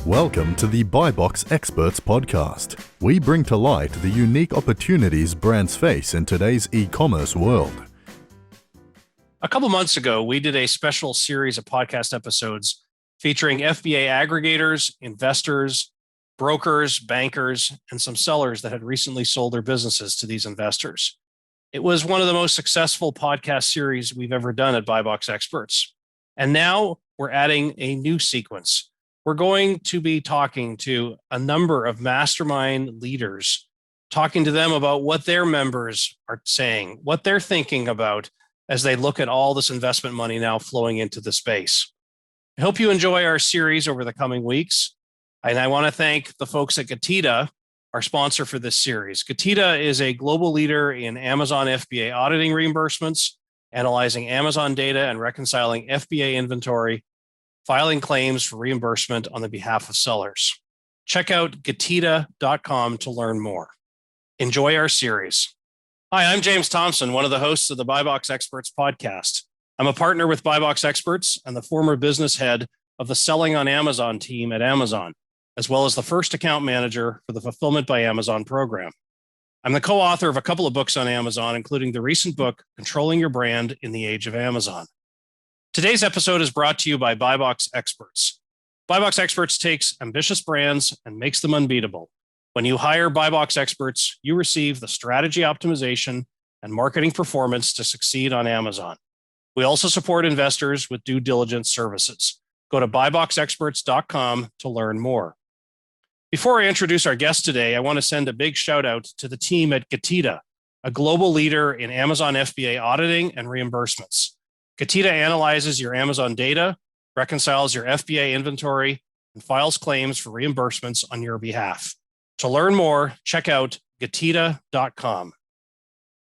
Welcome to the BuyBox Experts podcast. We bring to light the unique opportunities brands face in today's e-commerce world. A couple months ago, we did a special series of podcast episodes featuring FBA aggregators, investors, brokers, bankers, and some sellers that had recently sold their businesses to these investors. It was one of the most successful podcast series we've ever done at BuyBox Experts. And now we're adding a new sequence. We're going to be talking to a number of Mastermind leaders, talking to them about what their members are saying, what they're thinking about as they look at all this investment money now flowing into the space. I hope you enjoy our series over the coming weeks. And I want to thank the folks at Getida, our sponsor for this series. Getida is a global leader in Amazon FBA auditing reimbursements, analyzing Amazon data and reconciling FBA inventory, filing claims for reimbursement on the behalf of sellers. Check out getida.com to learn more. Enjoy our series. Hi, I'm James Thompson, one of the hosts of the BuyBox Experts podcast. I'm a partner with BuyBox Experts and the former business head of the Selling on Amazon team at Amazon, as well as the first account manager for the Fulfillment by Amazon program. I'm the co-author of a couple of books on Amazon, including the recent book, Controlling Your Brand in the Age of Amazon. Today's episode is brought to you by BuyBox Experts. BuyBox Experts takes ambitious brands and makes them unbeatable. When you hire BuyBox Experts, you receive the strategy optimization and marketing performance to succeed on Amazon. We also support investors with due diligence services. Go to buyboxexperts.com to learn more. Before I introduce our guest today, I want to send a big shout out to the team at Getida, a global leader in Amazon FBA auditing and reimbursements. Getida analyzes your Amazon data, reconciles your FBA inventory, and files claims for reimbursements on your behalf. To learn more, check out getida.com.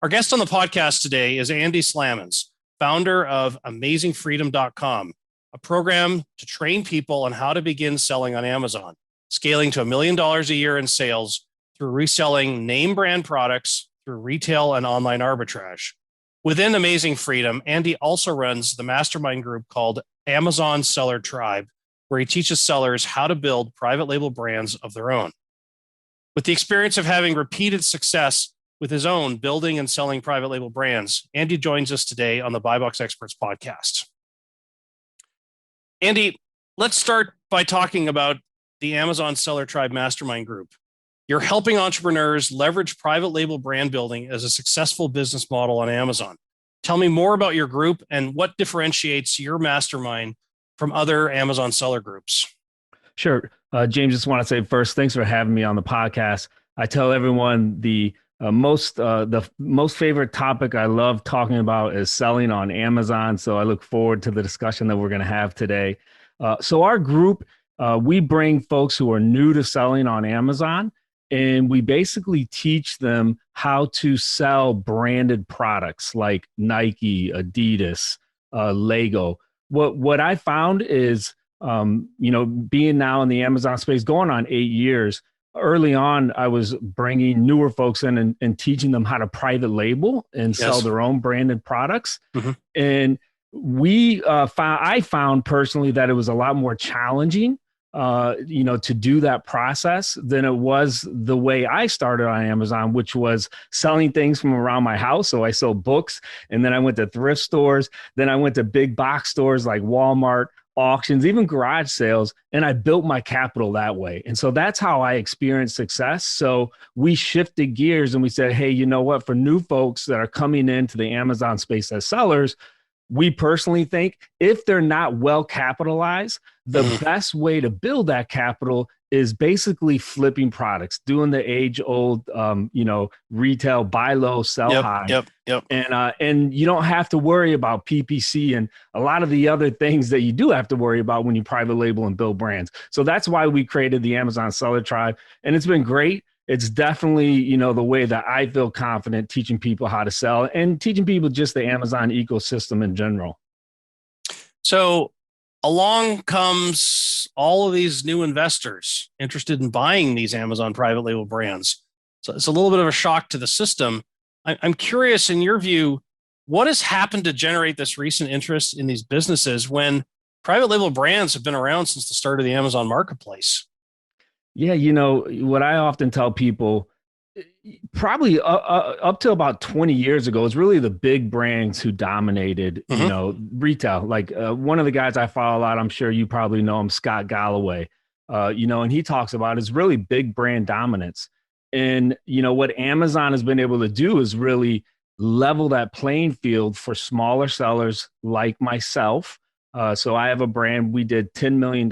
Our guest on the podcast today is Andy Slamans, founder of AmazingFreedom.com, a program to train people on how to begin selling on Amazon, scaling to $1 million a year in sales through reselling name brand products through retail and online arbitrage. Within Amazing Freedom, Andy also runs the mastermind group called Amazon Seller Tribe, where he teaches sellers how to build private label brands of their own. With the experience of having repeated success with his own building and selling private label brands, Andy joins us today on the BuyBox Experts podcast. Andy, let's start by talking about the Amazon Seller Tribe Mastermind Group. You're helping entrepreneurs leverage private label brand building as a successful business model on Amazon. Tell me more about your group and what differentiates your mastermind from other Amazon seller groups. Sure. James, just want to say first, thanks for having me on the podcast. I tell everyone the most favorite topic I love talking about is selling on Amazon. So I look forward to the discussion that we're going to have today. So our group, we bring folks who are new to selling on Amazon, and we basically teach them how to sell branded products like Nike, Adidas, Lego. What I found is, being now in the Amazon space, going on 8 years, early on, I was bringing newer folks in and teaching them how to private label and sell their own branded products. Mm-hmm. And I found personally that it was a lot more challenging to do that process than it was the way I started on Amazon, which was selling things from around my house. So I sold books, and then I went to thrift stores. Then I went to big box stores like Walmart, auctions, even garage sales, and I built my capital that way. And so that's how I experienced success. So we shifted gears and we said, hey, you know what? For new folks that are coming into the Amazon space as sellers, we personally think if they're not well capitalized, the best way to build that capital is basically flipping products, doing the age-old, retail buy low, sell high. Yep. And you don't have to worry about PPC and a lot of the other things that you do have to worry about when you private label and build brands. So that's why we created the Amazon Seller Tribe, and it's been great. It's definitely, the way that I feel confident teaching people how to sell and teaching people just the Amazon ecosystem in general. So along comes all of these new investors interested in buying these Amazon private label brands. So it's a little bit of a shock to the system. I'm curious, in your view, what has happened to generate this recent interest in these businesses when private label brands have been around since the start of the Amazon marketplace? Yeah, what I often tell people, probably up to about 20 years ago, it's really the big brands who dominated, Hmm. retail. Like one of the guys I follow a lot, I'm sure you probably know him, Scott Galloway, and he talks about is really big brand dominance. And, what Amazon has been able to do is really level that playing field for smaller sellers like myself. So I have a brand, we did $10 million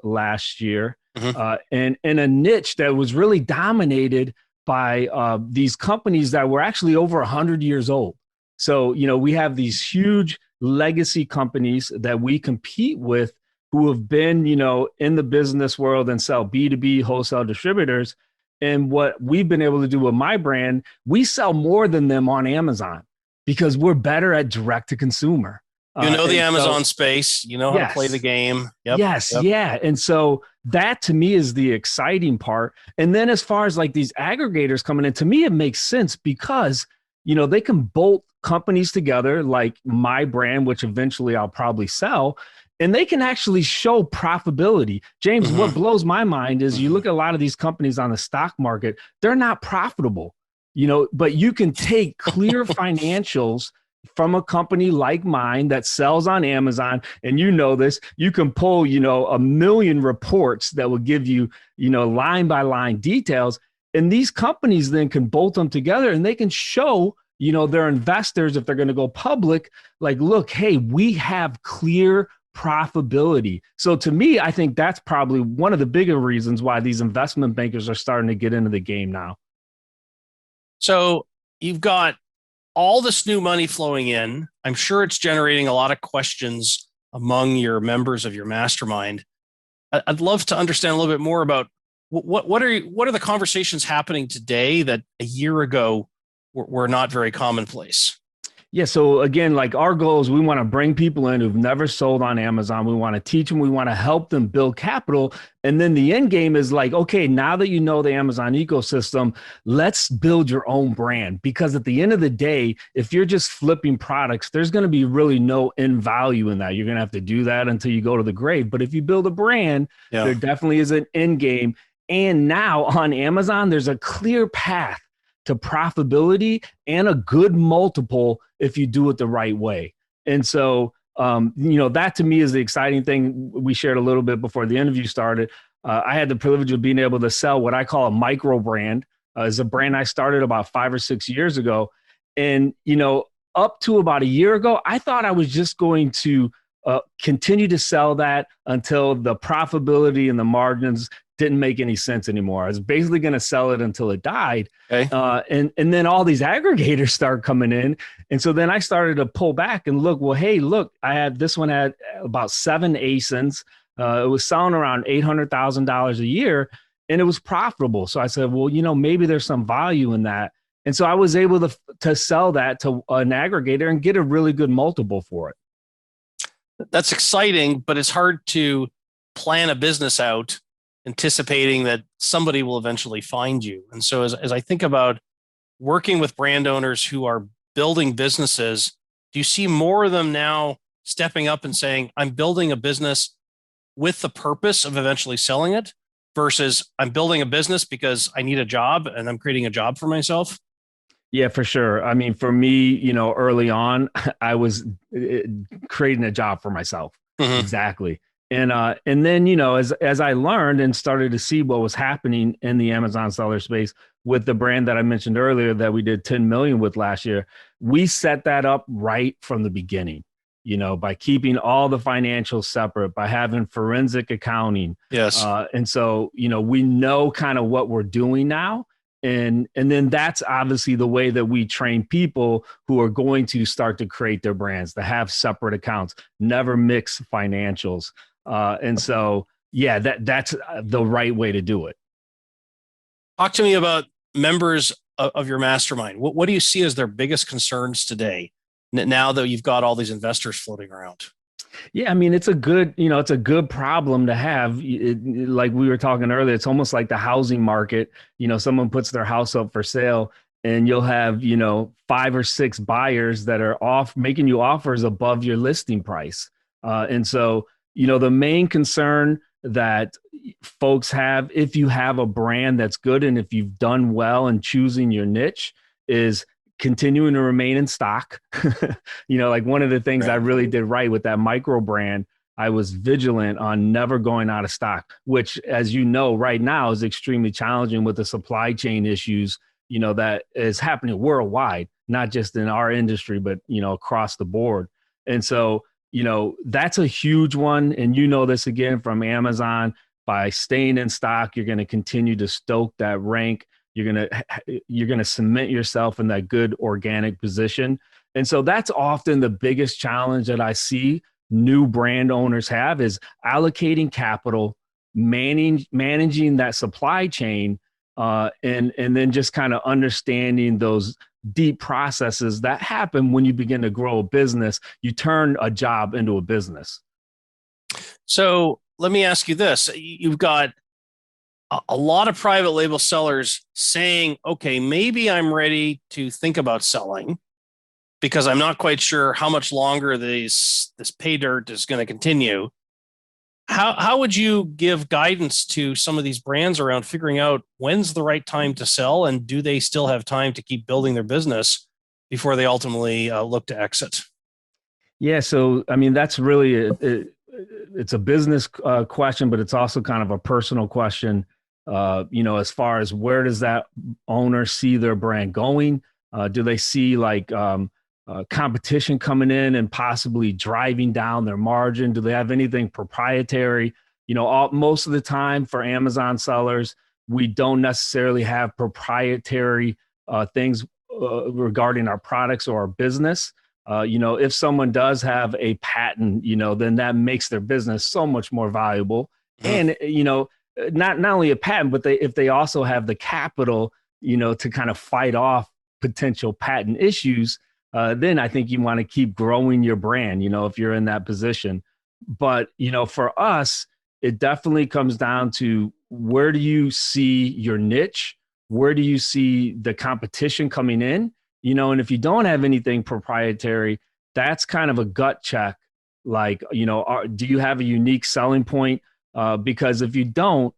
last year, Hmm. and in a niche that was really dominated by these companies that were actually over 100 years old. So, we have these huge legacy companies that we compete with who have been, in the business world and sell B2B wholesale distributors. And what we've been able to do with my brand, we sell more than them on Amazon because we're better at direct to consumer. You know the And so, Amazon space. You know how to play the yes, game. Yep. yes, Yep. yeah. And so that to me is the exciting part. And then as far as like these aggregators coming in, to me, it makes sense because, they can bolt companies together like my brand, which eventually I'll probably sell, and they can actually show profitability. James, Hmm. what blows my mind is you Hmm. look at a lot of these companies on the stock market, they're not profitable, but you can take clear financials from a company like mine that sells on Amazon, and this, you can pull, a million reports that will give you, line by line details. And these companies then can bolt them together and they can show, their investors, if they're going to go public, like, look, hey, we have clear profitability. So to me, I think that's probably one of the bigger reasons why these investment bankers are starting to get into the game now. So you've got all this new money flowing in. I'm sure it's generating a lot of questions among your members of your mastermind. I'd love to understand a little bit more about what are the conversations happening today that a year ago were not very commonplace. Yeah. So again, like our goal is we want to bring people in who've never sold on Amazon. We want to teach them. We want to help them build capital. And then the end game is like, okay, now that you know the Amazon ecosystem, let's build your own brand. Because at the end of the day, if you're just flipping products, there's going to be really no end value in that. You're going to have to do that until you go to the grave. But if you build a brand, Yeah. there definitely is an end game. And now on Amazon, there's a clear path to profitability and a good multiple if you do it the right way. And so, that to me is the exciting thing. We shared a little bit before the interview started. I had the privilege of being able to sell what I call a micro brand. Is a brand I started about 5 or 6 years ago. And, up to about a year ago, I thought I was just going to continue to sell that until the profitability and the margins didn't make any sense anymore. I was basically going to sell it until it died. Okay. And then all these aggregators start coming in. And so then I started to pull back and look, well, hey, look, this one had about 7 ASINs. It was selling around $800,000 a year and it was profitable. So I said, well, maybe there's some value in that. And so I was able to sell that to an aggregator and get a really good multiple for it. That's exciting, but it's hard to plan a business out anticipating that somebody will eventually find you. And so as I think about working with brand owners who are building businesses, do you see more of them now stepping up and saying, I'm building a business with the purpose of eventually selling it versus I'm building a business because I need a job and I'm creating a job for myself? Yeah, for sure. I mean, for me, early on, I was creating a job for myself. Mm-hmm. Exactly. And then, as I learned and started to see what was happening in the Amazon seller space with the brand that I mentioned earlier that we did 10 million with last year, we set that up right from the beginning, by keeping all the financials separate, by having forensic accounting. Yes. And so, we know kind of what we're doing now. And then that's obviously the way that we train people who are going to start to create their brands, to have separate accounts, never mix financials. And so, yeah, that's the right way to do it. Talk to me about members of your mastermind. What do you see as their biggest concerns today now that you've got all these investors floating around? Yeah, I mean, it's a good problem to have. Like we were talking earlier, it's almost like the housing market. Someone puts their house up for sale and you'll have, 5 or 6 buyers that are making you offers above your listing price. And so, the main concern that folks have, if you have a brand that's good and if you've done well in choosing your niche, is continuing to remain in stock. Like one of the things I really did right with that micro brand, I was vigilant on never going out of stock, which, as you know, right now is extremely challenging with the supply chain issues, that is happening worldwide, not just in our industry, but, across the board. And so, that's a huge one. And this again from Amazon. By staying in stock, you're going to continue to stoke that rank. You're going to cement yourself in that good organic position. And so that's often the biggest challenge that I see new brand owners have, is allocating capital, managing that supply chain, and then just kind of understanding those deep processes that happen when you begin to grow a business. You turn a job into a business. So let me ask you this. You've got a lot of private label sellers saying, okay, maybe I'm ready to think about selling because I'm not quite sure how much longer this pay dirt is going to continue. How would you give guidance to some of these brands around figuring out when's the right time to sell, and do they still have time to keep building their business before they ultimately look to exit? Yeah. So, I mean, that's really, it's a business question, but it's also kind of a personal question. As far as where does that owner see their brand going? Do they see competition coming in and possibly driving down their margin? Do they have anything proprietary? Most of the time for Amazon sellers, we don't necessarily have proprietary things regarding our products or our business. If someone does have a patent, then that makes their business so much more valuable. And, not only a patent, but if they also have the capital, to kind of fight off potential patent issues, then I think you want to keep growing your brand, if you're in that position. But, for us, it definitely comes down to, where do you see your niche? Where do you see the competition coming in? And if you don't have anything proprietary, that's kind of a gut check. Like, do you have a unique selling point? Because if you don't,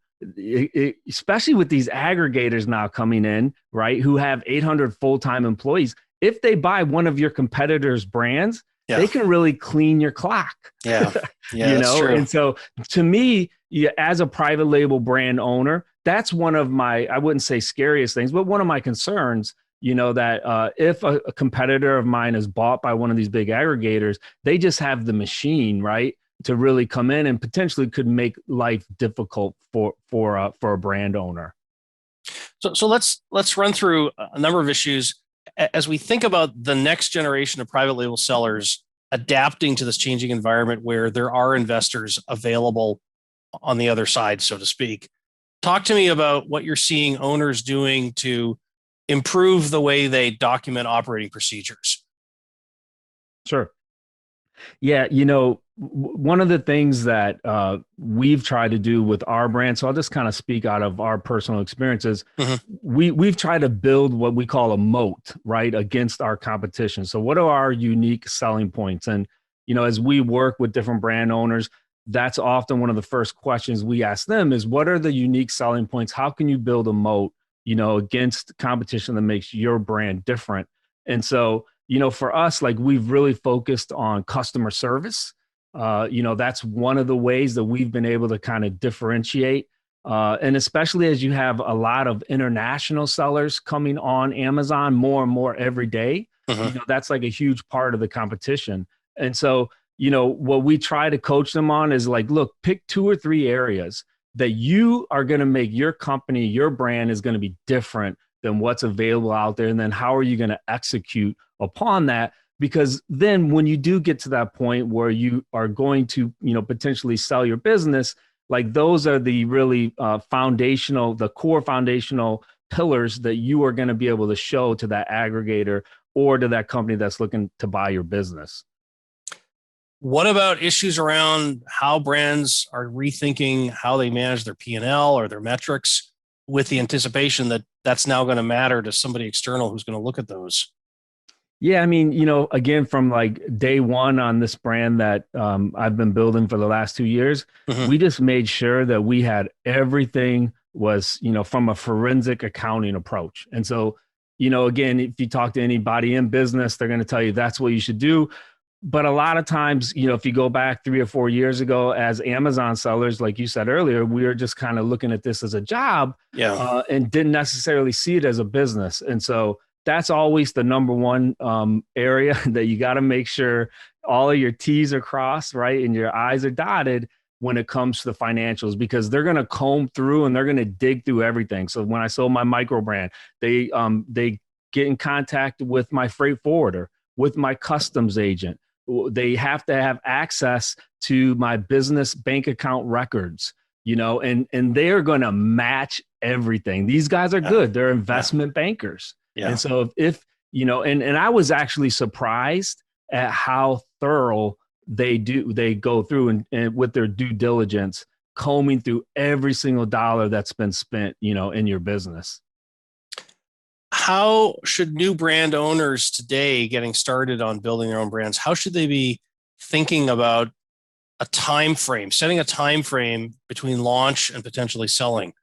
especially with these aggregators now coming in, right, who have 800 full-time employees, if they buy one of your competitors' brands, they can really clean your clock. Yeah, that's true. And so to me, as a private label brand owner, that's one of my, I wouldn't say scariest things, but one of my concerns, that if a competitor of mine is bought by one of these big aggregators, they just have the machine, right, to really come in and potentially could make life difficult for a brand owner. So let's run through a number of issues as we think about the next generation of private label sellers adapting to this changing environment where there are investors available on the other side, so to speak. Talk to me about what you're seeing owners doing to improve the way they document operating procedures. Sure. Yeah, one of the things that we've tried to do with our brand, so I'll just kind of speak out of our personal experiences. We've tried to build what we call a moat, right, against our competition. So what are our unique selling points? And, as we work with different brand owners, that's often one of the first questions we ask them is, what are the unique selling points? How can you build a moat, against competition that makes your brand different? And so, for us, like, we've really focused on customer service. That's one of the ways that we've been able to kind of differentiate. And especially as you have a lot of international sellers coming on Amazon more and more every day, that's like a huge part of the competition. And so, what we try to coach them on is like, look, pick 2 or 3 areas that you are going to make your company, your brand is going to be different than what's available out there. And then how are you going to execute upon that? Because then when you do get to that point where you are going to, potentially sell your business, like, those are the really the core foundational pillars that you are going to be able to show to that aggregator or to that company that's looking to buy your business. What about issues around how brands are rethinking how they manage their P&L or their metrics, with the anticipation that that's now going to matter to somebody external who's going to look at those? Yeah, I mean, again, from like day one on this brand that I've been building for the last 2 years, Mhm. we just made sure that we had everything was, from a forensic accounting approach. And so, again, if you talk to anybody in business, they're going to tell you that's what you should do. But a lot of times, if you go back 3 or 4 years ago as Amazon sellers, like you said earlier, we were just kind of looking at this as a job Yeah. and didn't necessarily see it as a business. And so that's always the number one area that you got to make sure all of your T's are crossed, right? And your I's are dotted when it comes to the financials, because they're going to comb through and they're going to dig through everything. So when I sold my micro brand, they get in contact with my freight forwarder, with my customs agent. They have to have access to my business bank account records, and they're going to match everything. These guys are good. They're investment bankers. Yeah. And so if and I was actually surprised at how thorough they go through and with their due diligence, combing through every single dollar that's been spent, in your business. How should new brand owners today getting started on building their own brands, how should they be thinking about a time frame, setting a time frame between launch and potentially selling?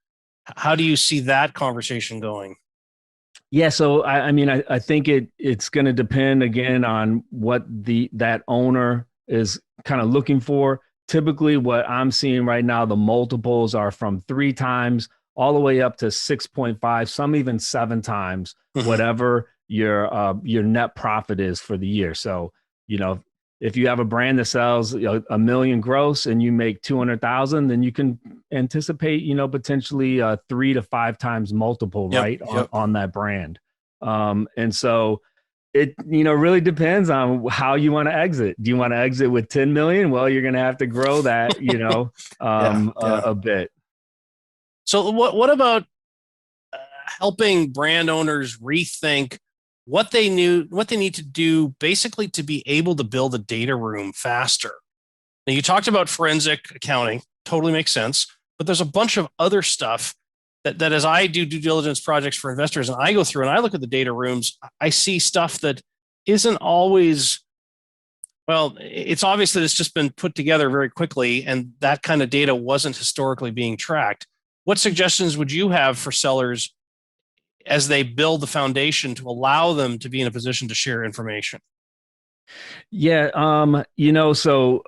How do you see that conversation going? Yeah, so I mean, I think it's going to depend again on what that owner is kind of looking for. Typically, what I'm seeing right now, the multiples are from 3 times all the way up to 6.5, some even 7 times, whatever your net profit is for the year. So, if you have a brand that sells a million gross and you make 200,000, then you can anticipate, potentially 3 to 5 times multiple, right? On that brand. And so it, really depends on how you want to exit. Do you want to exit with 10 million? Well, you're going to have to grow that, a bit. So what about helping brand owners rethink what they need to do basically to be able to build a data room faster? Now, you talked about forensic accounting, totally makes sense, but there's a bunch of other stuff that as I do due diligence projects for investors and I go through and I look at the data rooms, I see stuff that isn't always, well, it's obvious that it's just been put together very quickly and that kind of data wasn't historically being tracked. What suggestions would you have for sellers as they build the foundation to allow them to be in a position to share information? Yeah, so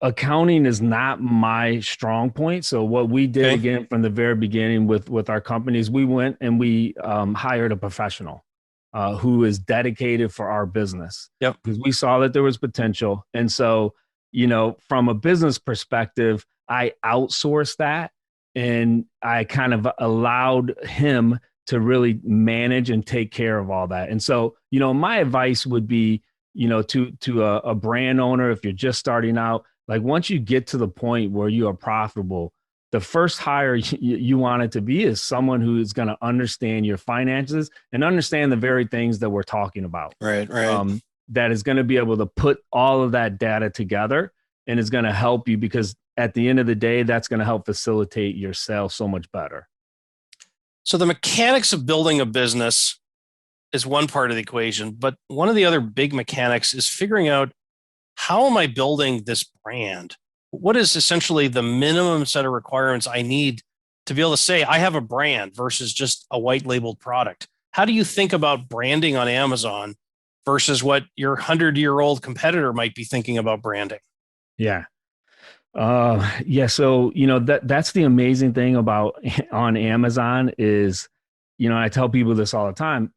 accounting is not my strong point. So what we did again from the very beginning with our companies, we went and we hired a professional who is dedicated for our business. Yep. Because we saw that there was potential. And so, from a business perspective, I outsourced that and I kind of allowed him to really manage and take care of all that. And so, my advice would be, to a brand owner, if you're just starting out, like once you get to the point where you are profitable, the first hire you want it to be is someone who is going to understand your finances and understand the very things that we're talking about. Right. That is going to be able to put all of that data together and is going to help you, because at the end of the day, that's going to help facilitate your sales so much better. So the mechanics of building a business is one part of the equation, but one of the other big mechanics is figuring out, how am I building this brand? What is essentially the minimum set of requirements I need to be able to say I have a brand versus just a white labeled product? How do you think about branding on Amazon versus what your 100-year-old competitor might be thinking about branding? Yeah. So, that's the amazing thing about on Amazon is, I tell people this all the time.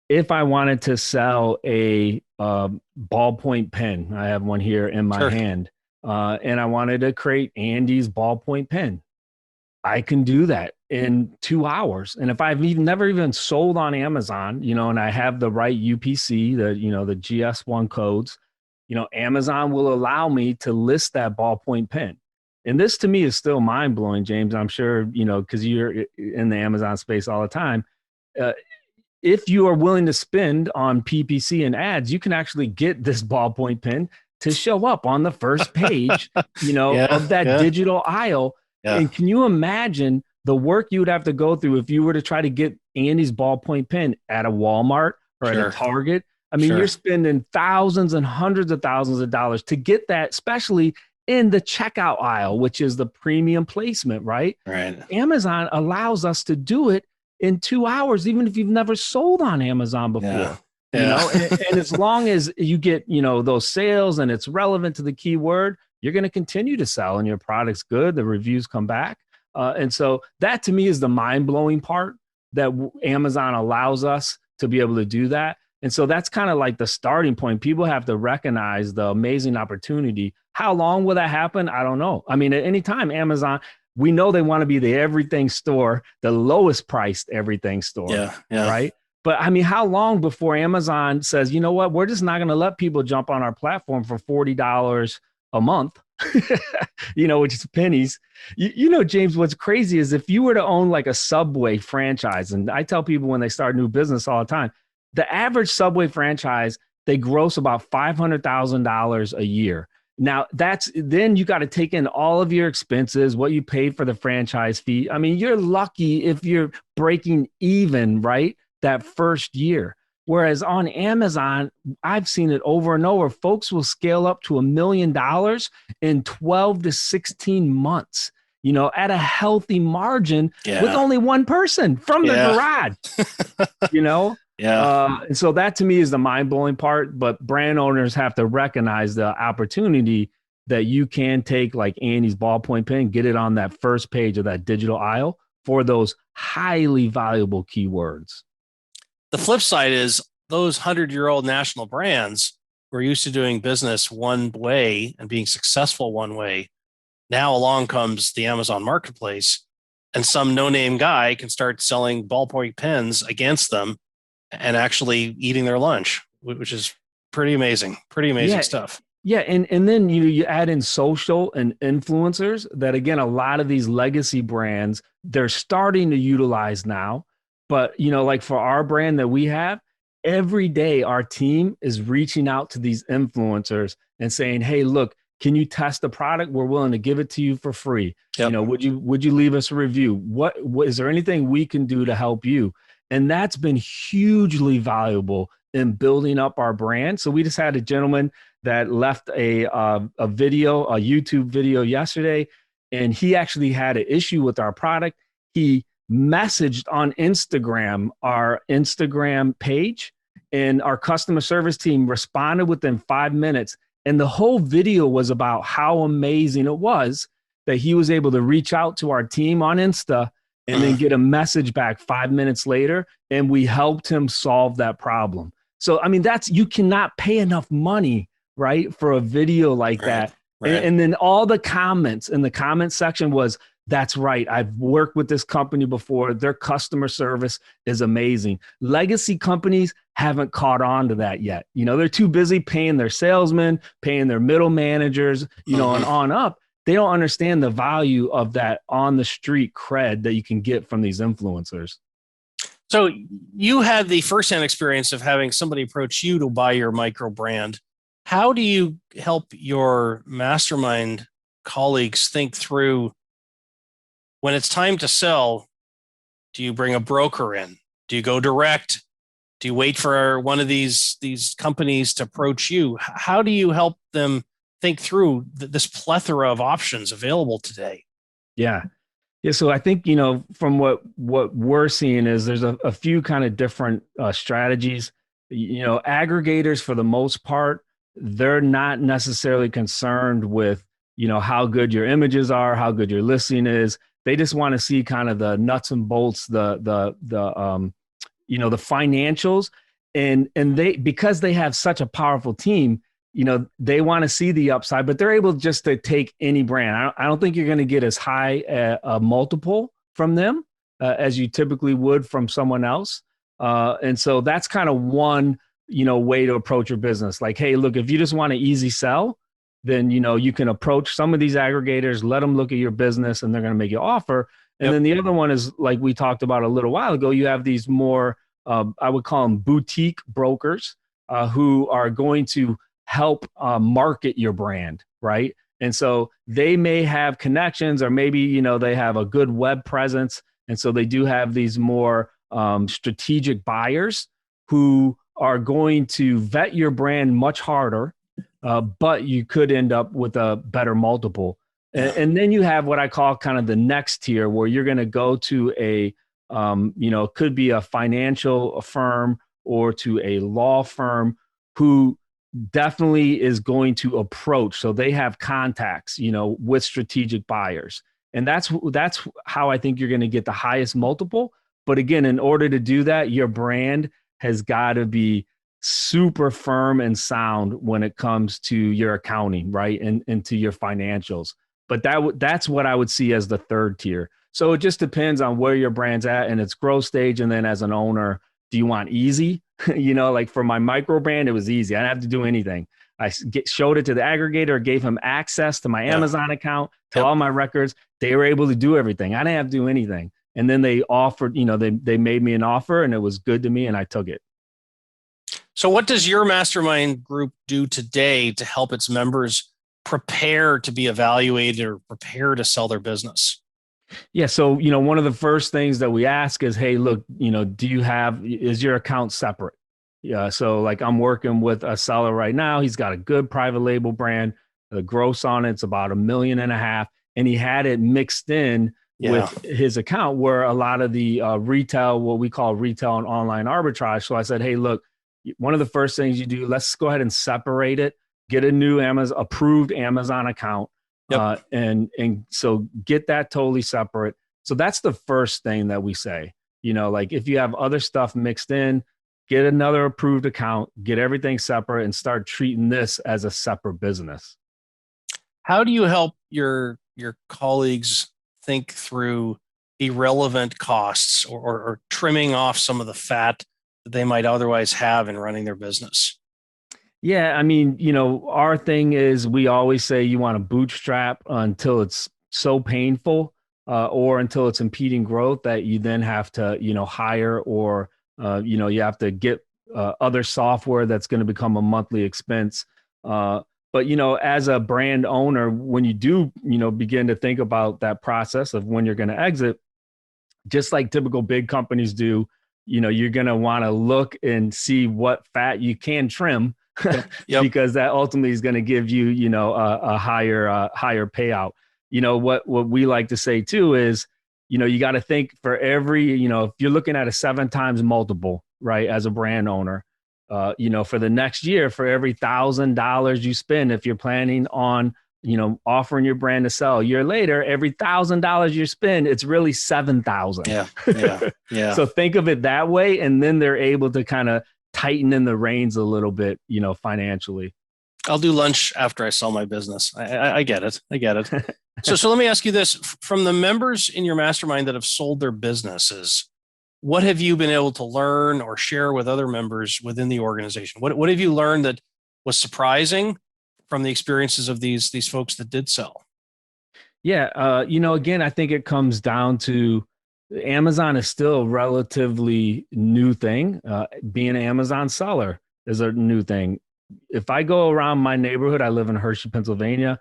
If I wanted to sell a ballpoint pen, I have one here in my hand, and I wanted to create Andy's ballpoint pen, I can do that in 2 hours. And if I've never even sold on Amazon, and I have the right UPC, the GS1 codes, Amazon will allow me to list that ballpoint pen. And this to me is still mind blowing, James. I'm sure, because you're in the Amazon space all the time. If you are willing to spend on PPC and ads, you can actually get this ballpoint pen to show up on the first page, of that digital aisle. Yeah. And can you imagine the work you would have to go through if you were to try to get Andy's ballpoint pen at a Walmart or at a Target? I mean, you're spending thousands and hundreds of thousands of dollars to get that, especially in the checkout aisle, which is the premium placement, right? Right. Amazon allows us to do it in 2 hours, even if you've never sold on Amazon before. Yeah. You know, and as long as you get, you know, those sales and it's relevant to the keyword, you're going to continue to sell and your product's good. The reviews come back. And so that to me is the mind-blowing part, that Amazon allows us to be able to do that. And so that's kind of like the starting point. People have to recognize the amazing opportunity. How long will that happen? I don't know. I mean, at any time, Amazon, we know they want to be the everything store, the lowest priced everything store. Yeah. Right. But I mean, how long before Amazon says, you know what, we're just not going to let people jump on our platform for $40 a month, you know, which is pennies. You know, James, what's crazy is if you were to own like a Subway franchise, and I tell people when they start new business all the time, the average Subway franchise, they gross about $500,000 a year. Now then you got to take in all of your expenses, what you paid for the franchise fee. I mean, you're lucky if you're breaking even, right? That first year. Whereas on Amazon, I've seen it over and over. Folks will scale up to $1 million in 12 to 16 months, you know, at a healthy margin with only one person from the garage, you know? And so that to me is the mind-blowing part, but brand owners have to recognize the opportunity that you can take like Annie's ballpoint pen, get it on that first page of that digital aisle for those highly valuable keywords. The flip side is those 100-year-old national brands who are used to doing business one way and being successful one way. Now along comes the Amazon marketplace, and some no-name guy can start selling ballpoint pens against them and actually eating their lunch, which is pretty amazing stuff. Yeah. And then you add in social and influencers that, again, a lot of these legacy brands, they're starting to utilize now. But, you know, like for our brand that we have, every day our team is reaching out to these influencers and saying, hey, look, can you test the product? We're willing to give it to you for free. You know, would you leave us a review? What is there anything we can do to help you? And that's been hugely valuable in building up our brand. So we just had a gentleman that left a video, a YouTube video yesterday, and he actually had an issue with our product. He messaged on Instagram, our Instagram page, and our customer service team responded within 5 minutes. And the whole video was about how amazing it was that he was able to reach out to our team on Insta and then get a message back 5 minutes later, and we helped him solve that problem. So, I mean, you cannot pay enough money, right, for a video like that. Right. And then all the comments in the comment section was, that's right, I've worked with this company before. Their customer service is amazing. Legacy companies haven't caught on to that yet. You know, they're too busy paying their salesmen, paying their middle managers, you know, and on up. They don't understand the value of that on the street cred that you can get from these influencers. So you had the firsthand experience of having somebody approach you to buy your micro brand. How do you help your mastermind colleagues think through when it's time to sell? Do you bring a broker in? Do you go direct? Do you wait for one of these companies to approach you? How do you help them think through this plethora of options available today? Yeah. So I think, you know, from what we're seeing is there's a few kind of different strategies. You know, aggregators, for the most part, they're not necessarily concerned with, you know, how good your images are, how good your listing is. They just want to see kind of the nuts and bolts, the you know, the financials, and they, because they have such a powerful team, you know, they want to see the upside, but they're able just to take any brand. I don't think you're going to get as high a multiple from them as you typically would from someone else. And so that's kind of one, you know, way to approach your business. Like, hey, look, if you just want an easy sell, then, you know, you can approach some of these aggregators, let them look at your business, and they're going to make you an offer. And then the other one is, like we talked about a little while ago, you have these more, I would call them boutique brokers who are going to help market your brand, right? And so they may have connections, or maybe, you know, they have a good web presence. And so they do have these more strategic buyers who are going to vet your brand much harder, but you could end up with a better multiple. And then you have what I call kind of the next tier, where you're going to go to a, could be a financial firm or to a law firm who definitely is going to approach. So they have contacts, with strategic buyers. And that's how I think you're going to get the highest multiple. But again, in order to do that, your brand has got to be super firm and sound when it comes to your accounting, right? And to your financials. But that's what I would see as the third tier. So it just depends on where your brand's at and its growth stage. And then as an owner, do you want easy? Like for my micro brand, it was easy. I didn't have to do anything. I showed it to the aggregator, gave him access to my Amazon account, to all my records. They were able to do everything. I didn't have to do anything. And then they offered, they made me an offer and it was good to me and I took it. So what does your mastermind group do today to help its members prepare to be evaluated or prepare to sell their business? Yeah. So, one of the first things that we ask is, hey, look, is your account separate? Yeah. So like I'm working with a seller right now. He's got a good private label brand. The gross on it's about $1.5 million. And he had it mixed in with his account where a lot of the retail, what we call retail and online arbitrage. So I said, hey, look, one of the first things you do, let's go ahead and separate it, get a new approved Amazon account. And so get that totally separate. So that's the first thing that we say, like if you have other stuff mixed in, get another approved account, get everything separate and start treating this as a separate business. How do you help your colleagues think through irrelevant costs or trimming off some of the fat that they might otherwise have in running their business? Yeah, I mean, our thing is we always say you want to bootstrap until it's so painful or until it's impeding growth that you then have to, hire or, you have to get other software that's going to become a monthly expense. But, as a brand owner, when you do, begin to think about that process of when you're going to exit, just like typical big companies do, you're going to want to look and see what fat you can trim because that ultimately is going to give you, a higher payout. What we like to say too is, you got to think for every, if you're looking at a 7 times multiple, right, as a brand owner, for the next year, for every $1,000 you spend, if you're planning on, offering your brand to sell a year later, every $1,000 you spend, it's really 7,000. Yeah. So think of it that way. And then they're able to kind of tighten in the reins a little bit, financially. I'll do lunch after I sell my business. I get it. So let me ask you this: from the members in your mastermind that have sold their businesses, what have you been able to learn or share with other members within the organization? What have you learned that was surprising from the experiences of these folks that did sell? Yeah. Again, I think it comes down to Amazon is still a relatively new thing. Being an Amazon seller is a new thing. If I go around my neighborhood, I live in Hershey, Pennsylvania.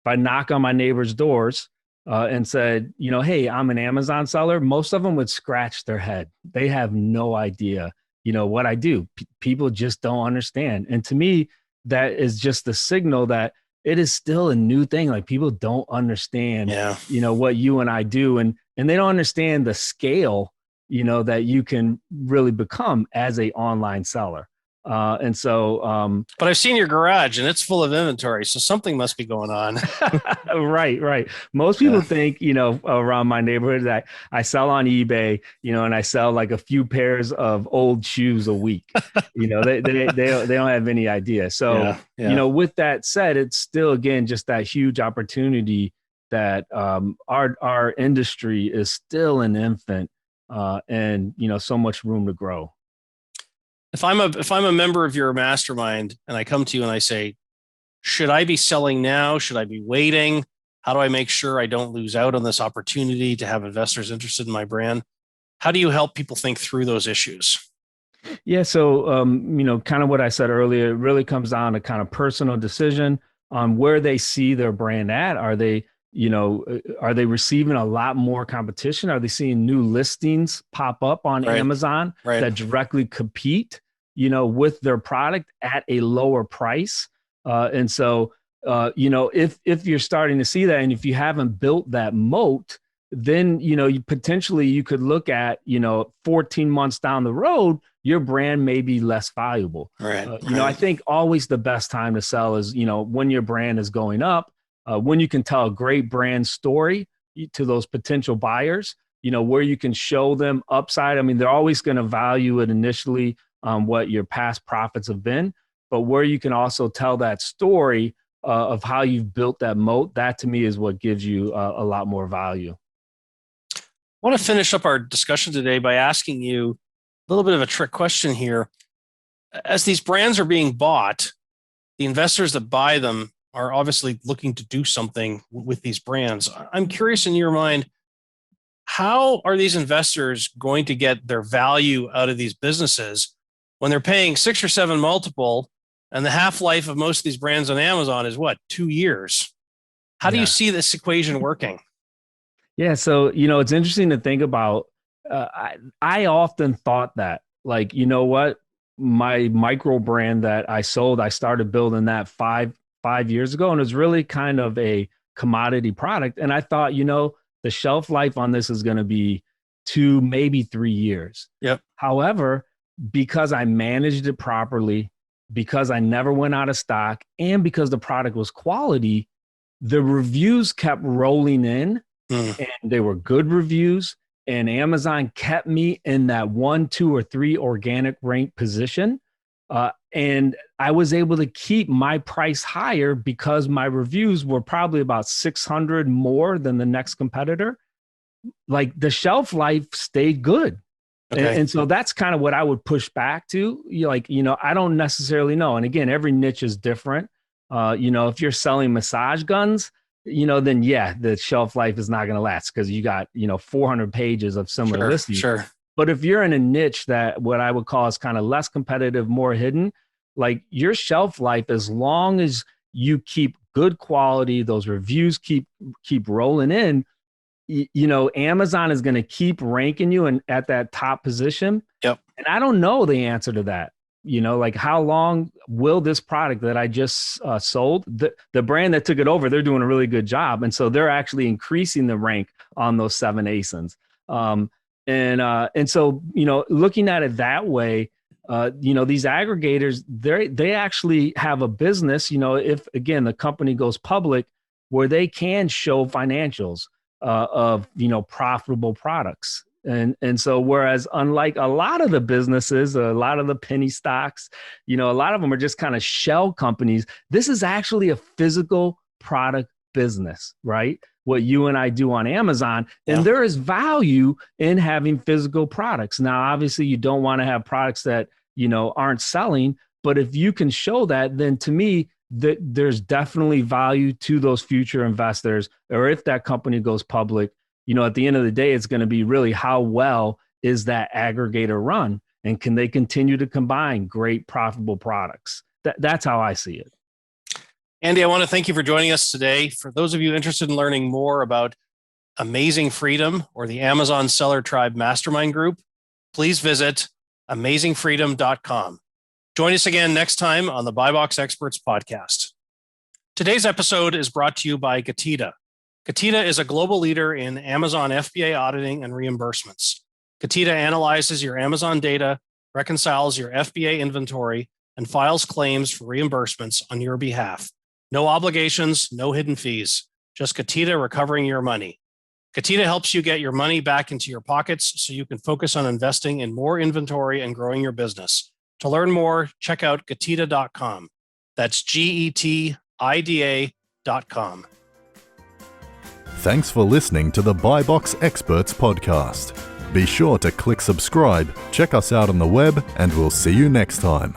If I knock on my neighbors' doors and said, hey, I'm an Amazon seller, most of them would scratch their head. They have no idea, what I do. People just don't understand. And to me, that is just the signal that it is still a new thing. Like people don't understand, what you and I do. And they don't understand the scale, that you can really become as a online seller. But I've seen your garage and it's full of inventory. So something must be going on. Right. Most people think, around my neighborhood that I sell on eBay, and I sell like a few pairs of old shoes a week. They don't have any idea. So, with that said, it's still, again, just that huge opportunity that our industry is still an infant and, so much room to grow. If I'm a member of your mastermind and I come to you and I say, should I be selling now? Should I be waiting? How do I make sure I don't lose out on this opportunity to have investors interested in my brand? How do you help people think through those issues? Yeah. So, kind of what I said earlier, it really comes down to kind of personal decision on where they see their brand at. Are they receiving a lot more competition? Are they seeing new listings pop up on Amazon that directly compete with their product at a lower price. And so, if you're starting to see that, and if you haven't built that moat, then, you could look at, 14 months down the road, your brand may be less valuable. Right. I think always the best time to sell is, when your brand is going up, when you can tell a great brand story to those potential buyers, where you can show them upside. I mean, they're always going to value it initially on what your past profits have been, but where you can also tell that story of how you've built that moat, that to me is what gives you a lot more value. I want to finish up our discussion today by asking you a little bit of a trick question here. As these brands are being bought, the investors that buy them are obviously looking to do something with these brands. I'm curious, in your mind, how are these investors going to get their value out of these businesses when they're paying 6 or 7 multiple, and the half-life of most of these brands on Amazon is 2 years? How do you see this equation working? Yeah. So, it's interesting to think about. I often thought that, like, my micro brand that I sold, I started building that five years ago, and it was really kind of a commodity product. And I thought, the shelf life on this is going to be 2, maybe 3 years. Yep. However, because I managed it properly, because I never went out of stock, and because the product was quality, the reviews kept rolling in. And they were good reviews, and Amazon kept me in that 1, 2, or 3 organic rank position. And I was able to keep my price higher because my reviews were probably about 600 more than the next competitor. Like, the shelf life stayed good. Okay. And so that's kind of what I would push back to. I don't necessarily know. And again, every niche is different. If you're selling massage guns, then the shelf life is not going to last because you got, 400 pages of similar listings. Sure. But if you're in a niche that what I would call is kind of less competitive, more hidden, like, your shelf life, as long as you keep good quality, those reviews keep rolling in, Amazon is going to keep ranking you at that top position. Yep. And I don't know the answer to that. Like, how long will this product that I just sold, the brand that took it over, they're doing a really good job. And so they're actually increasing the rank on those 7 ASINs. And so, looking at it that way, these aggregators, they actually have a business, if, again, the company goes public, where they can show financials of, profitable products. And so, whereas unlike a lot of the businesses, a lot of the penny stocks, a lot of them are just kind of shell companies. This is actually a physical product business, right? What you and I do on Amazon. And there is value in having physical products. Now, obviously, you don't want to have products that, aren't selling. But if you can show that, then to me, there's definitely value to those future investors. Or if that company goes public, at the end of the day, it's going to be really how well is that aggregator run, and can they continue to combine great profitable products? That's how I see it. Andy, I want to thank you for joining us today. For those of you interested in learning more about Amazing Freedom or the Amazon Seller Tribe Mastermind Group, please visit amazingfreedom.com. Join us again next time on the BuyBox Experts podcast. Today's episode is brought to you by Getida. Getida is a global leader in Amazon FBA auditing and reimbursements. Getida analyzes your Amazon data, reconciles your FBA inventory, and files claims for reimbursements on your behalf. No obligations, no hidden fees, just Getida recovering your money. Getida helps you get your money back into your pockets so you can focus on investing in more inventory and growing your business. To learn more, check out Getida.com. That's GETIDA.com. Thanks for listening to the BuyBox Experts podcast. Be sure to click subscribe, check us out on the web, and we'll see you next time.